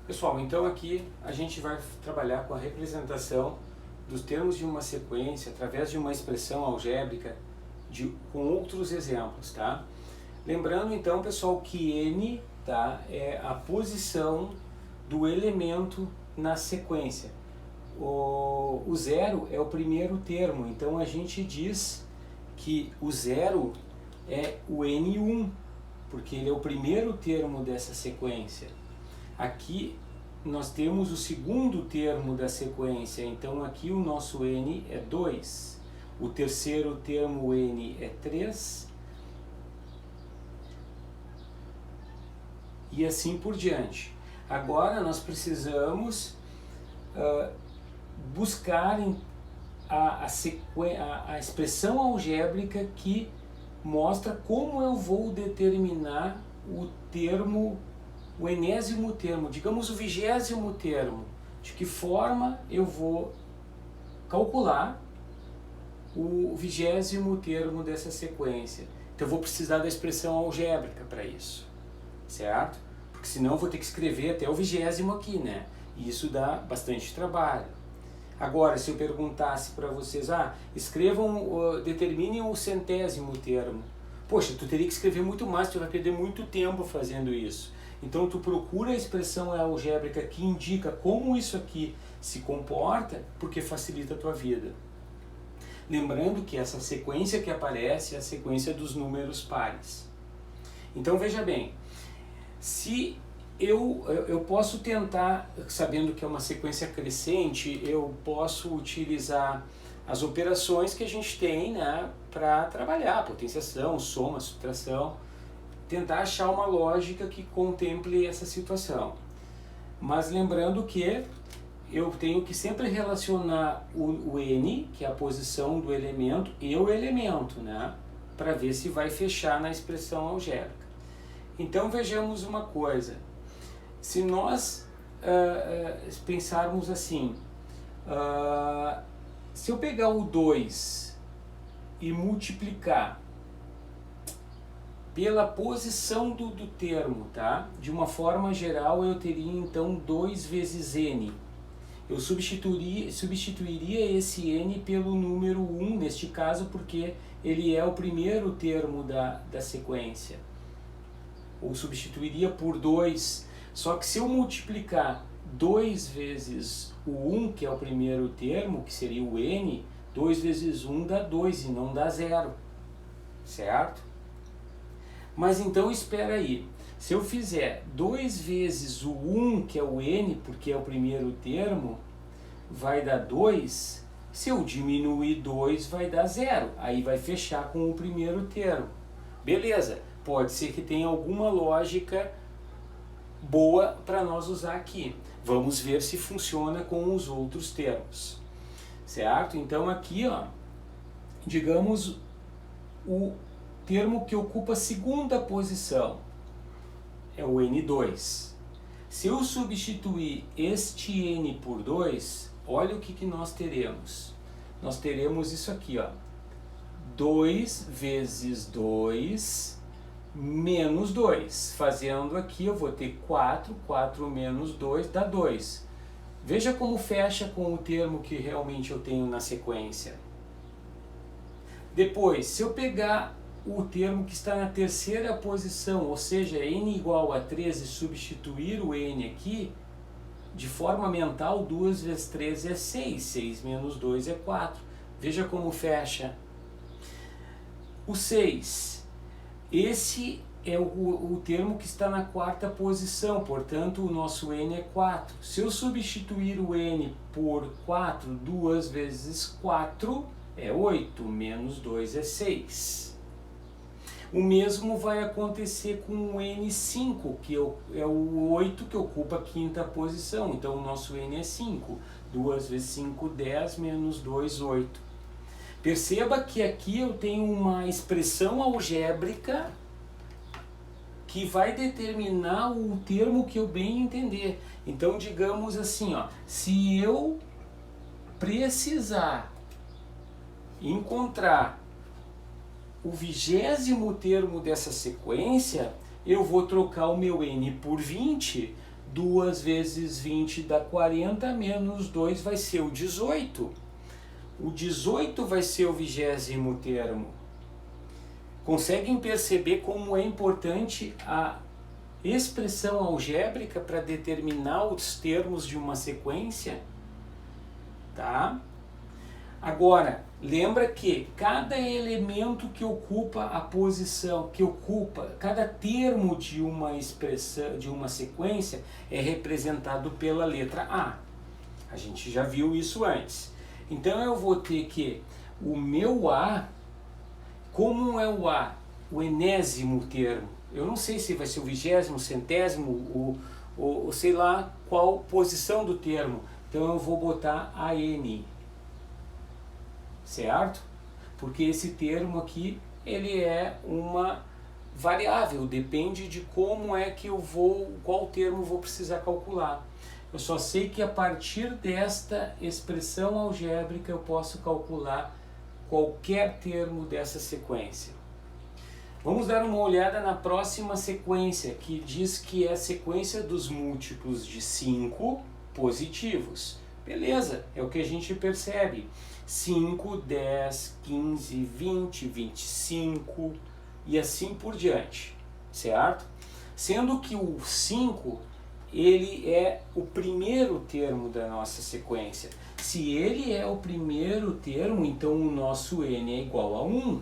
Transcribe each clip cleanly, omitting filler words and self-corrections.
Pessoal, então aqui a gente vai trabalhar com a representação dos termos de uma sequência através de uma expressão algébrica com outros exemplos, tá? Lembrando então, pessoal, que n, tá, é a posição do elemento na sequência. O zero é o primeiro termo, então a gente diz que o zero é o n1, porque ele é o primeiro termo dessa sequência. Aqui nós temos o segundo termo da sequência, então aqui o nosso n é 2. O terceiro termo n é 3. E assim por diante. Agora nós precisamos buscar a expressão algébrica que mostra como eu vou determinar o termo, o enésimo termo, digamos o 20º termo, de que forma eu vou calcular o 20º termo dessa sequência. Então eu vou precisar da expressão algébrica para isso, certo? Porque senão eu vou ter que escrever até o 20º aqui, né? E isso dá bastante trabalho. Agora, se eu perguntasse para vocês, escrevam, determinem o 100º termo. Poxa, tu teria que escrever muito mais, tu vai perder muito tempo fazendo isso. Então tu procura a expressão algébrica que indica como isso aqui se comporta, porque facilita a tua vida. Lembrando que essa sequência que aparece é a sequência dos números pares. Então veja bem, se eu posso tentar, sabendo que é uma sequência crescente, eu posso utilizar as operações que a gente tem, né, para trabalhar, potenciação, soma, subtração, tentar achar uma lógica que contemple essa situação. Mas lembrando que eu tenho que sempre relacionar o n, que é a posição do elemento, e o elemento, né, para ver se vai fechar na expressão algébrica. Então vejamos uma coisa. Se nós pensarmos assim, se eu pegar o 2 e multiplicar pela posição do termo, tá? De uma forma geral, eu teria então 2 vezes n. Eu substituiria esse n pelo número 1, neste caso, porque ele é o primeiro termo da sequência. Ou substituiria por 2. Só que se eu multiplicar 2 vezes o 1, que é o primeiro termo, que seria o n, 2 vezes 1 dá 2 e não dá 0. Certo? Mas então espera aí. Se eu fizer 2 vezes o 1, que é o n, porque é o primeiro termo, vai dar 2. Se eu diminuir 2, vai dar 0. Aí vai fechar com o primeiro termo. Beleza. Pode ser que tenha alguma lógica boa para nós usar aqui. Vamos ver se funciona com os outros termos. Certo? Então aqui, digamos o termo que ocupa a segunda posição é o n2. Se eu substituir este n por 2, olha o que nós teremos. Nós teremos isso aqui, 2 vezes 2 menos 2. Fazendo aqui, eu vou ter 4. 4 menos 2 dá 2. Veja como fecha com o termo que realmente eu tenho na sequência. Depois, se eu pegar o termo que está na terceira posição, ou seja, n igual a 13, substituir o n aqui, de forma mental, 2 vezes 3 é 6. 6 menos 2 é 4. Veja como fecha. O 6. Esse é o termo que está na quarta posição, portanto o nosso n é 4. Se eu substituir o n por 4, 2 vezes 4 é 8, menos 2 é 6. O mesmo vai acontecer com o n5, que é o 8 que ocupa a quinta posição, então o nosso n é 5. 2 vezes 5, 10, menos 2, 8. Perceba que aqui eu tenho uma expressão algébrica que vai determinar o termo que eu bem entender. Então, digamos assim, se eu precisar encontrar o 20º termo dessa sequência, eu vou trocar o meu n por 20, 2 vezes 20 dá 40, menos 2 vai ser o 18. O 18 vai ser o 20º termo. Conseguem perceber como é importante a expressão algébrica para determinar os termos de uma sequência? Tá? Agora, lembra que cada elemento que ocupa a posição, cada termo de uma expressão, de uma sequência, é representado pela letra A. A gente já viu isso antes. Então eu vou ter que o meu A, como é o A? O enésimo termo. Eu não sei se vai ser o 20º, 100º, ou sei lá qual posição do termo. Então eu vou botar AN. Certo? Porque esse termo aqui, ele é uma variável, depende de como é que eu vou, qual termo eu vou precisar calcular. Eu só sei que a partir desta expressão algébrica eu posso calcular qualquer termo dessa sequência. Vamos dar uma olhada na próxima sequência, que diz que é a sequência dos múltiplos de 5 positivos. Beleza, é o que a gente percebe. 5, 10, 15, 20, 25 e assim por diante, certo? Sendo que o 5, ele é o primeiro termo da nossa sequência. Se ele é o primeiro termo, então o nosso n é igual a 1.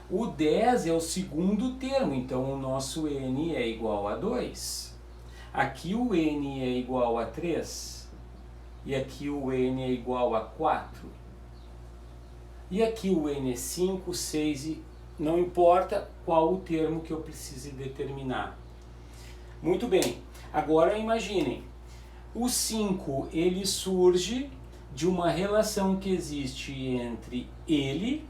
O 10 é o segundo termo, então o nosso n é igual a 2. Aqui o n é igual a 3. E aqui o n é igual a 4. E aqui o n é 5, 6 e não importa qual o termo que eu precise determinar. Muito bem, agora imaginem, o 5 ele surge de uma relação que existe entre ele,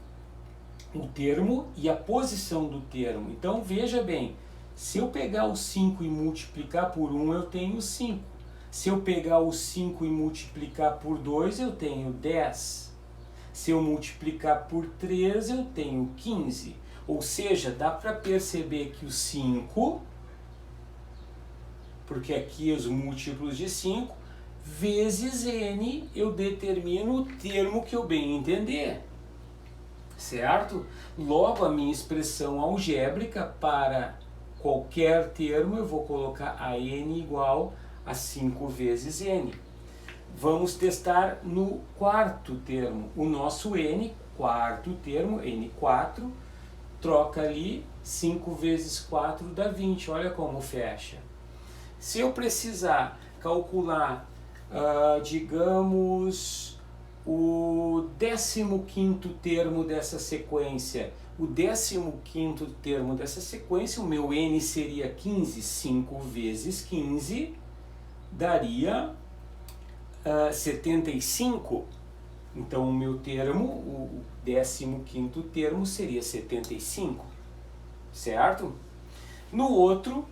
o termo, e a posição do termo. Então veja bem, se eu pegar o 5 e multiplicar por 1, eu tenho 5. Se eu pegar o 5 e multiplicar por 2, eu tenho 10. Se eu multiplicar por 3, eu tenho 15. Ou seja, dá para perceber que o 5, porque aqui os múltiplos de 5, vezes n, eu determino o termo que eu bem entender. Certo? Logo, a minha expressão algébrica para qualquer termo, eu vou colocar a n igual a 5 vezes n. Vamos testar no quarto termo. O nosso n, quarto termo, n4, troca ali, 5 vezes 4 dá 20. Olha como fecha. Se eu precisar calcular, digamos, o 15º termo dessa sequência, o 15º termo dessa sequência, o meu n seria 15. 5 vezes 15 daria 75. Então o meu termo, o 15º termo seria 75, certo? No outro,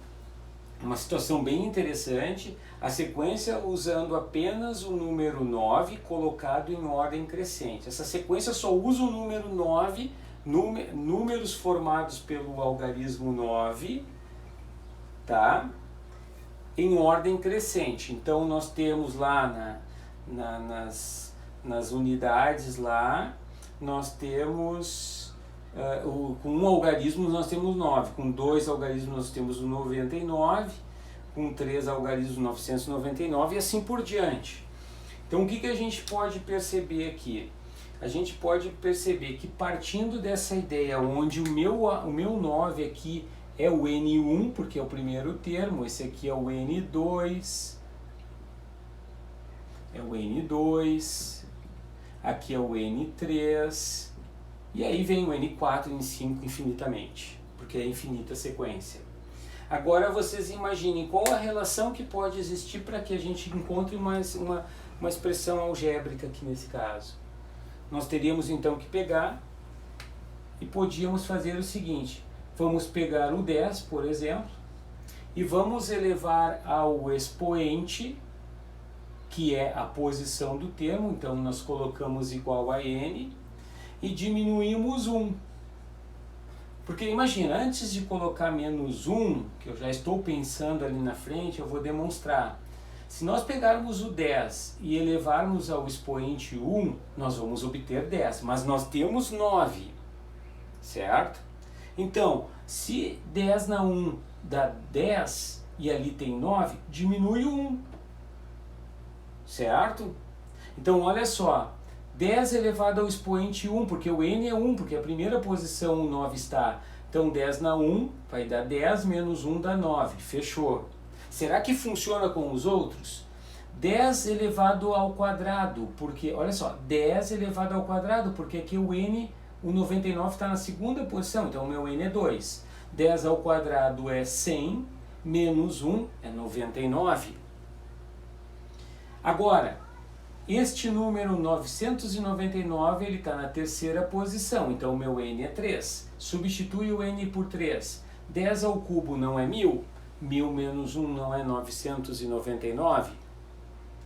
uma situação bem interessante, a sequência usando apenas o número 9 colocado em ordem crescente. Essa sequência só usa o número 9, números formados pelo algarismo 9, tá? Em ordem crescente. Então nós temos lá nas unidades lá, nós temos com um algarismo nós temos 9, com 2 algarismos nós temos o 99, com 3 algarismos 999 e assim por diante. Então o que a gente pode perceber aqui? A gente pode perceber que partindo dessa ideia onde o meu 9 aqui é o N1, porque é o primeiro termo, esse aqui é o N2, aqui é o N3, e aí vem o N4 e N5 infinitamente, porque é infinita a sequência. Agora vocês imaginem qual a relação que pode existir para que a gente encontre uma expressão algébrica aqui nesse caso. Nós teríamos então que pegar e podíamos fazer o seguinte: vamos pegar o 10, por exemplo, e vamos elevar ao expoente, que é a posição do termo, então nós colocamos igual a n, e diminuímos 1. Porque imagina, antes de colocar menos 1, que eu já estou pensando ali na frente, eu vou demonstrar. Se nós pegarmos o 10 e elevarmos ao expoente 1, nós vamos obter 10, mas nós temos 9, certo? Então, se 10 na 1 dá 10 e ali tem 9, diminui o 1, certo? Então, olha só, 10 elevado ao expoente 1, porque o n é 1, porque a primeira posição o 9 está. Então, 10 na 1 vai dar 10, menos 1 dá 9, fechou. Será que funciona com os outros? 10 elevado ao quadrado, porque, olha só, 10 elevado ao quadrado, porque aqui o n, o 99 está na segunda posição, então o meu n é 2. 10 ao quadrado é 100, menos 1 é 99. Agora, este número 999, ele está na terceira posição, então o meu n é 3. Substitui o n por 3. 10 ao cubo não é 1000? 1000 menos 1 não é 999,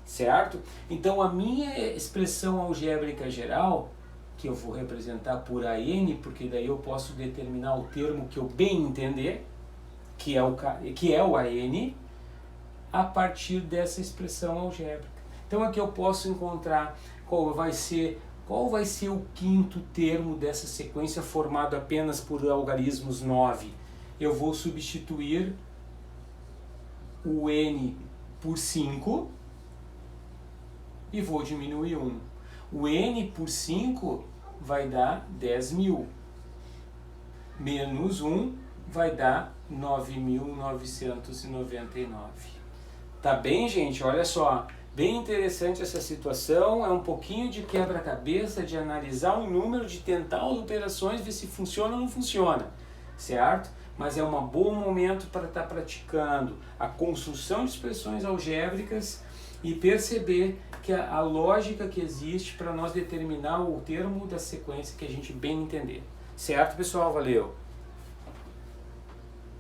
certo? Então a minha expressão algébrica geral, que eu vou representar por AN, porque daí eu posso determinar o termo que eu bem entender, que é o AN, a partir dessa expressão algébrica. Então aqui eu posso encontrar qual vai ser o quinto termo dessa sequência formado apenas por algarismos 9. Eu vou substituir o n por 5 e vou diminuir 1. O n por 5 vai dar 10.000, menos 1 vai dar 9.999. Tá bem, gente? Olha só, bem interessante essa situação, é um pouquinho de quebra-cabeça, de analisar um número, de tentar as operações, ver se funciona ou não funciona, certo? Mas é um bom momento para estar praticando a construção de expressões algébricas e perceber que a lógica que existe para nós determinar o termo da sequência que a gente bem entender. Certo, pessoal? Valeu!